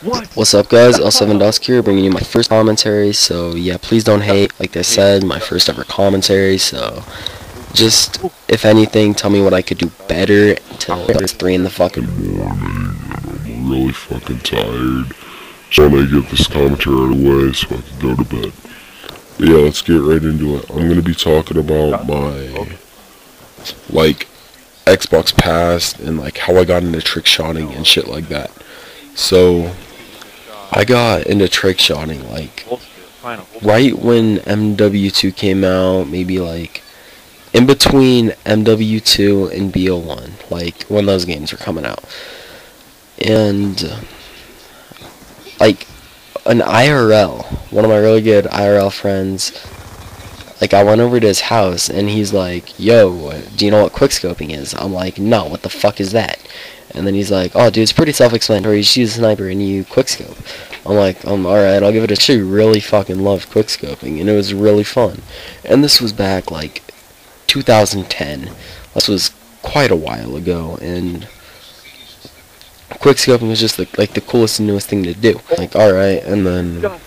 What's up, guys? L7Dusk here, bringing you my first commentary. So yeah, please don't hate. Like I said, my first ever commentary. So just, if anything, tell me what I could do better. It's 3 in the fucking morning. I'm really fucking tired. So I want to get this commentary out of the way so I can go to bed. But yeah, let's get right into it. I'm gonna be talking about my Xbox past and how I got into trickshotting and shit like that. So I got into trickshotting right when MW2 came out, maybe in between MW2 and BO1, when those games were coming out. And an IRL, one of my really good IRL friends, I went over to his house and he's like, yo, do you know what quickscoping is? I'm like, no, what the fuck is that? And then he's like, oh dude, it's pretty self-explanatory, you just use a sniper and you quickscope. I'm like, alright, I'll give it a shot. Really fucking loved quickscoping and it was really fun. And this was back 2010. This was quite a while ago, and quickscoping was just the coolest and newest thing to do. Alright, and then a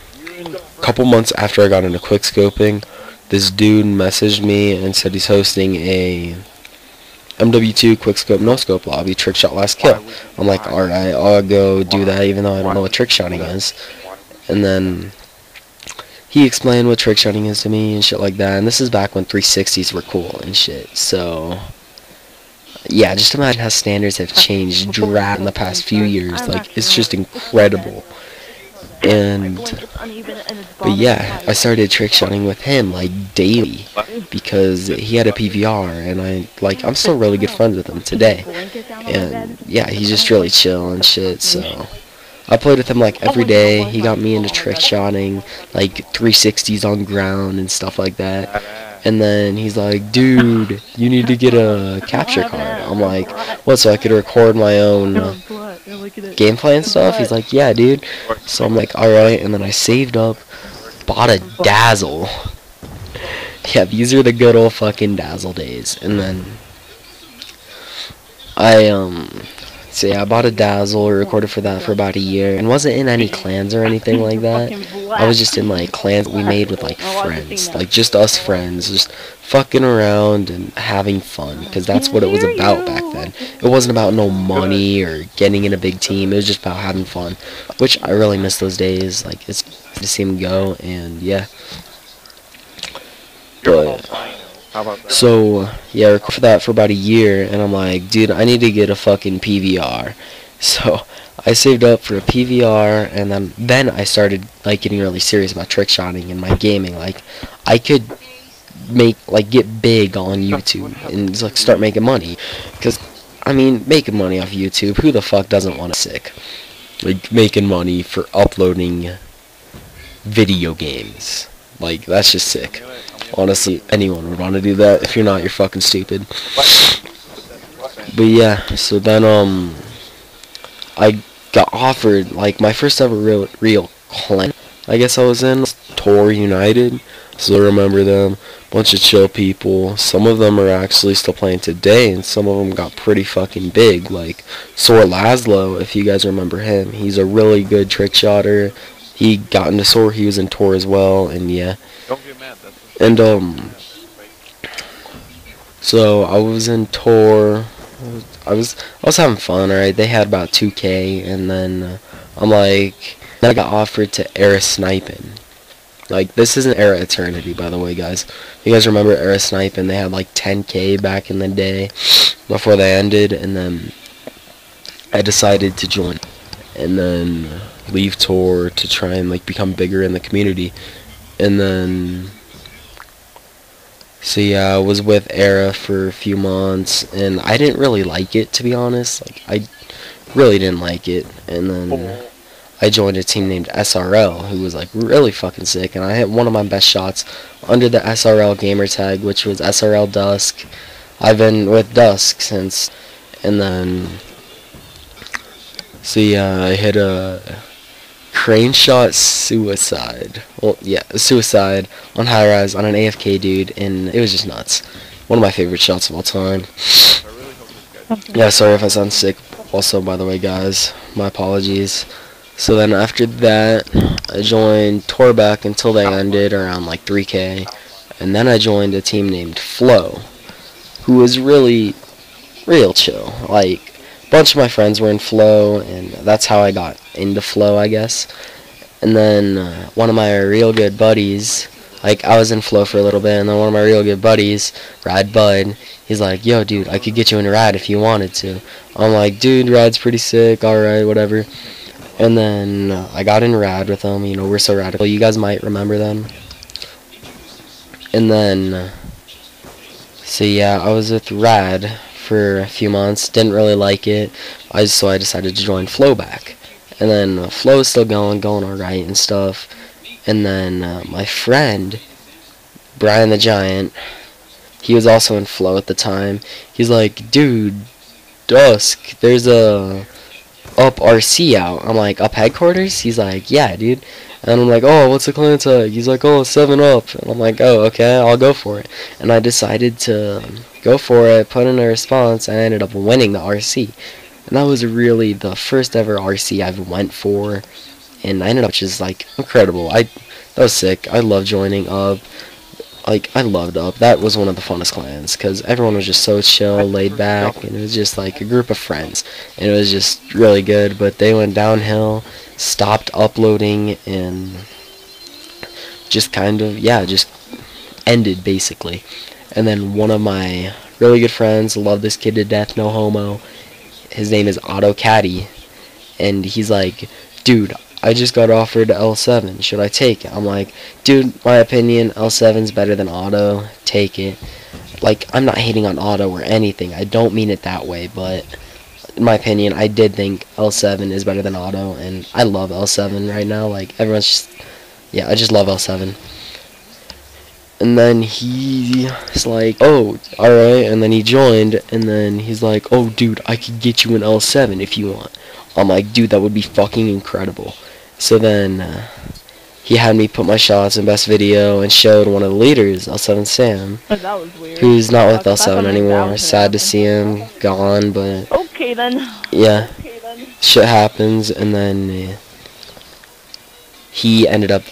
couple months after I got into quickscoping, this dude messaged me and said he's hosting a MW2 quickscope no-scope lobby, trickshot last kill. I'm like, alright, I'll go do that even though I don't know what trickshotting is. And then he explained what trickshotting is to me and shit like that, and this is back when 360s were cool and shit. So yeah, just imagine how standards have changed drastically in the past few years. It's just incredible. And but yeah, I started trickshotting with him daily because he had a PVR, and I'm still really good friends with him today. And yeah, he's just really chill and shit. So I played with him every day. He got me into trickshotting, 360s on ground and stuff like that. And then he's like, dude, you need to get a capture card. I'm like, what, so I could record my own gameplay and stuff? He's like, yeah, dude. So I'm like, alright, and then I saved up, bought a Dazzle. Yeah, these are the good old fucking Dazzle days. And then so yeah, I bought a Dazzle, recorded for that for about a year, and wasn't in any clans or anything like that. I was just in clans we made with friends, just us friends, just fucking around and having fun, because that's what it was about back then. It wasn't about no money or getting in a big team, it was just about having fun, which I really miss those days. It's to see them go, and yeah. But so yeah, I recorded for that for about a year, and I'm like, dude, I need to get a fucking PVR. So I saved up for a PVR, and then I started getting really serious about trickshotting and my gaming. I could get big on YouTube and start making money, because making money off YouTube, who the fuck doesn't want to sick? Making money for uploading video games, that's just sick. Honestly, anyone would want to do that. If you're not, you're fucking stupid. But yeah, so then I got offered my first ever real clan, I guess I was in, Tor United. So remember them, bunch of chill people. Some of them are actually still playing today, and some of them got pretty fucking big. Sor Laszlo, if you guys remember him, he's a really good trick shotter. He got into Sor, he was in Tor as well, and yeah. And so I was in Tor. I was having fun, alright. They had about 2K, and then then I got offered to Era Sniping. This isn't Era Eternity, by the way, guys. You guys remember Era Sniping? They had 10K back in the day before they ended, and then I decided to join and then leave Tor to try and become bigger in the community. And then so yeah, I was with Era for a few months, and I didn't really like it, to be honest. I really didn't like it. And then I joined a team named SRL, who was really fucking sick, and I hit one of my best shots under the SRL gamer tag, which was SRL Dusk. I've been with Dusk since. And then so yeah, I hit a crane shot suicide. Well, yeah, suicide on high rise on an AFK dude, and it was just nuts. One of my favorite shots of all time. Yeah, sorry if I sound sick. Also, by the way, guys, my apologies. So then after that, I joined Torbeck until they ended around like 3K. And then I joined a team named Flow, who was really real chill. Like, a bunch of my friends were in Flow, and that's how I got into Flow, I guess. And then one of my real good buddies, like, I was in Flow for a little bit, and then one of my real good buddies, Rad Bud, he's like, yo, dude, I could get you in Rad if you wanted to. I'm like, dude, Rad's pretty sick, alright, whatever. And then I got in Rad with them, you know, we're so radical. You guys might remember them. And then, so yeah, I was with Rad for a few months, didn't really like it, so I decided to join Flow back. And then Flow is still going alright and stuff. And then my friend, Brian the Giant, he was also in Flow at the time. He's like, dude, Dusk, there's a up RC out. I'm like, up headquarters? He's like, yeah, dude. And I'm like, oh, what's the clan tag? He's like, oh, 7 up. And I'm like, oh, okay, I'll go for it. And I decided to go for it, put in a response, and I ended up winning the RC. And that was really the first ever RC I've went for. And I ended up just, like, incredible. That was sick. I love joining up. Like, I loved up. That was one of the funnest clans, because everyone was just so chill, laid back, and it was just, like, a group of friends. And it was just really good, but they went downhill, stopped uploading, and just kind of, yeah, just ended, basically. And then one of my really good friends, love this kid to death, no homo, his name is Otto Caddy, and he's like, dude, I just got offered L7, should I take it? I'm like, dude, my opinion, L7's better than Otto, take it. Like, I'm not hating on Otto or anything, I don't mean it that way, but in my opinion, I did think L7 is better than Otto, and I love L7 right now, like, everyone's just, yeah, I just love L7. And then he's like, oh, alright, and then he joined, and then he's like, oh, dude, I could get you an L7 if you want. I'm like, dude, that would be fucking incredible. So then, he had me put my shots in best video and showed one of the leaders, L7 Sam, that was weird. who's not with L7 anymore. Sad to see him gone, but okay then. Yeah, shit happens. And then he ended up,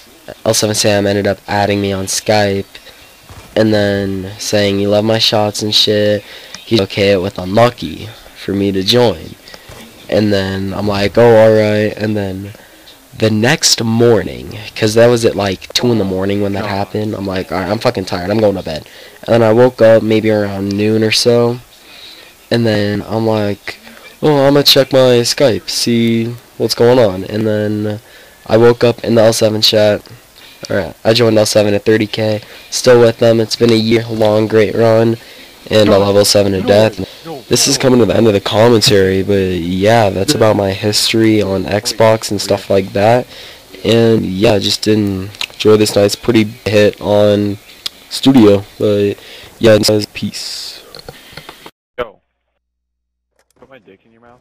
L7 Sam ended up adding me on Skype, and then saying he loved my shots and shit. He's okay with Unlucky for me to join. And then I'm like, oh, alright. And then the next morning, because that was at like 2 in the morning when that happened, I'm like, alright, I'm fucking tired, I'm going to bed. And then I woke up maybe around noon or so, and then I'm like, oh, I'm gonna check my Skype, see what's going on. And then I woke up in the L7 chat. Alright, I joined L7 at 30K, still with them. It's been a year-long great run, and I love L7 to death. This is coming to the end of the commentary, but yeah, that's about my history on Xbox and stuff like that. And yeah, just enjoy this night's pretty hit on Studio, but yeah, peace. Yo, put my dick in your mouth.